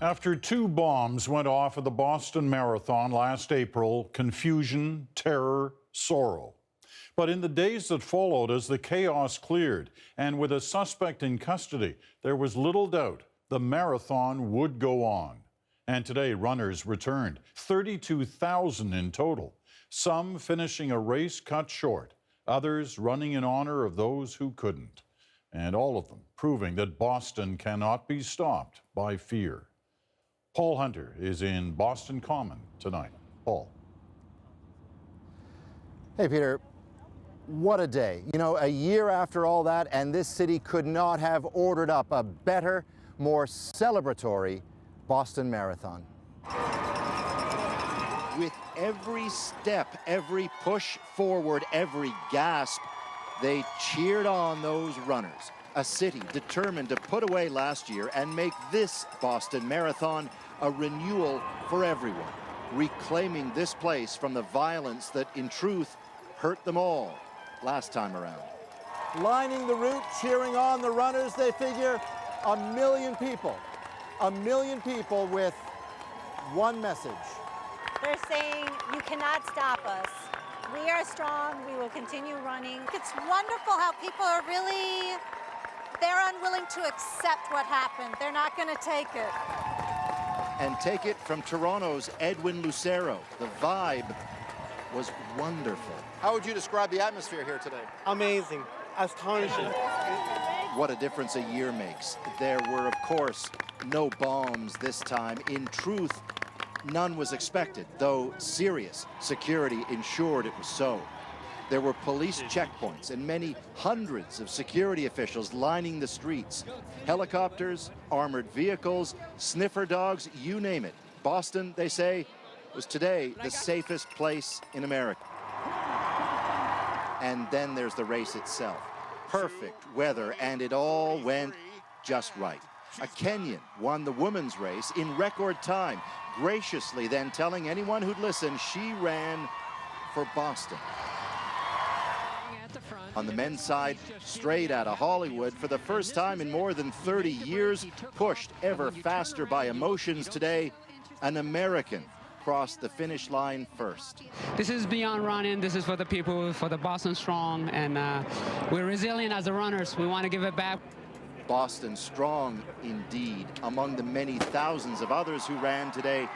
After two bombs went off at the Boston Marathon last April, confusion, terror, sorrow. But in the days that followed, as the chaos cleared and with a suspect in custody, there was little doubt the marathon would go on. And today, runners returned, 32,000 in total, some finishing a race cut short, others running in honor of those who couldn't, and all of them proving that Boston cannot be stopped by fear. Paul Hunter is in Boston Common tonight. Paul. Hey, Peter. What a day. You know, a year after all that, and this city could not have ordered up a better, more celebratory Boston Marathon. With every step, every push forward, every gasp, they cheered on those runners. A city determined to put away last year and make this Boston Marathon a renewal for everyone, reclaiming this place from the violence that, in truth, hurt them all last time around. Lining the route, cheering on the runners, they figure 1 million people. 1 million people with one message. They're saying, you cannot stop us. We are strong, we will continue running. It's wonderful how people are really, they're unwilling to accept what happened. They're not going to take it. And take it from Toronto's Edwin Lucero. The vibe was wonderful. How would you describe the atmosphere here today? Amazing, astonishing. What a difference a year makes. There were, of course, no bombs this time. In truth, none was expected, though serious security ensured it was so. There were police checkpoints and many hundreds of security officials lining the streets. Helicopters, armored vehicles, sniffer dogs, you name it. Boston, they say, was today the safest place in America. And then there's the race itself. Perfect weather, and it all went just right. A Kenyan won the women's race in record time, graciously then telling anyone who'd listen she ran for Boston. On the men's side, straight out of Hollywood, for the first time in more than 30 years, pushed ever faster by emotions today, an American crossed the finish line first. This is beyond running. This is for the people, for the Boston Strong, and we're resilient as the runners. We want to give it back. Boston Strong, indeed. Among the many thousands of others who ran today,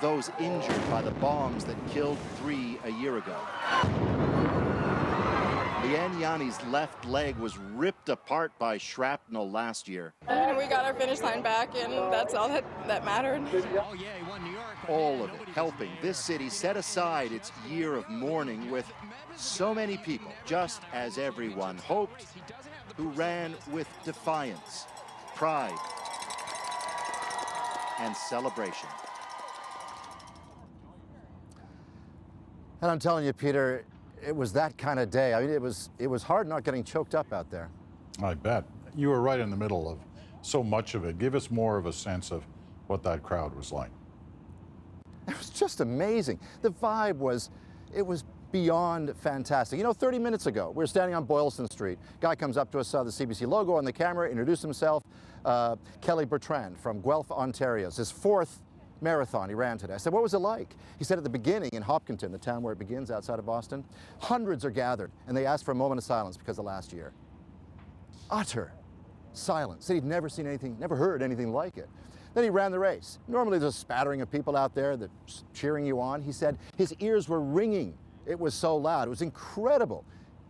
those injured by the bombs that killed 3 a year ago. Leanne Yanni's left leg was ripped apart by shrapnel last year. And we got our finish line back, and that's all that mattered. Oh yeah, he won New York. All of it helping this city set aside its year of mourning with so many people, just as everyone hoped, who ran with defiance, pride, and celebration. And I'm telling you, Peter, it was that kind of day. I mean, it was hard not getting choked up out there. I bet. You were right in the middle of so much of it. Give us more of a sense of what that crowd was like. It was just amazing. The vibe was beyond fantastic. You know, 30 minutes ago, we were standing on Boylston Street. Guy comes up to us, saw the CBC logo on the camera, introduced himself. Kelly Bertrand from Guelph, Ontario. It's his 4th marathon he ran today. I said, what was it like? He said at the beginning in Hopkinton, the town where it begins outside of Boston, hundreds are gathered, and they asked for a moment of silence because of last year. Utter silence. Said he'd never seen anything, never heard anything like it. Then he ran the race. Normally there's a spattering of people out there that cheering you on. He said his ears were ringing. It was so loud. It was incredible.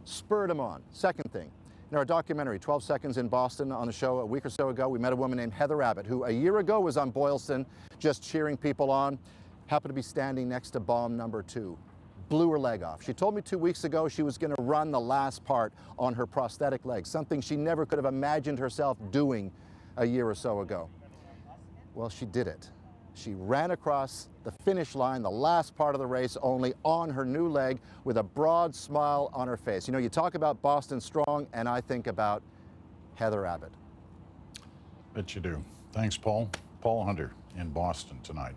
Spurred him on. Second thing, in our documentary, 12 Seconds in Boston, on the show a week or so ago, we met a woman named Heather Abbott, who a year ago was on Boylston just cheering people on, happened to be standing next to bomb number 2. Blew her leg off. She told me 2 weeks ago she was going to run the last part on her prosthetic leg, something she never could have imagined herself doing a year or so ago. Well, she did it. She ran across the finish line, the last part of the race, only on her new leg with a broad smile on her face. You know, you talk about Boston Strong, and I think about Heather Abbott. Bet you do. Thanks, Paul. Paul Hunter in Boston tonight.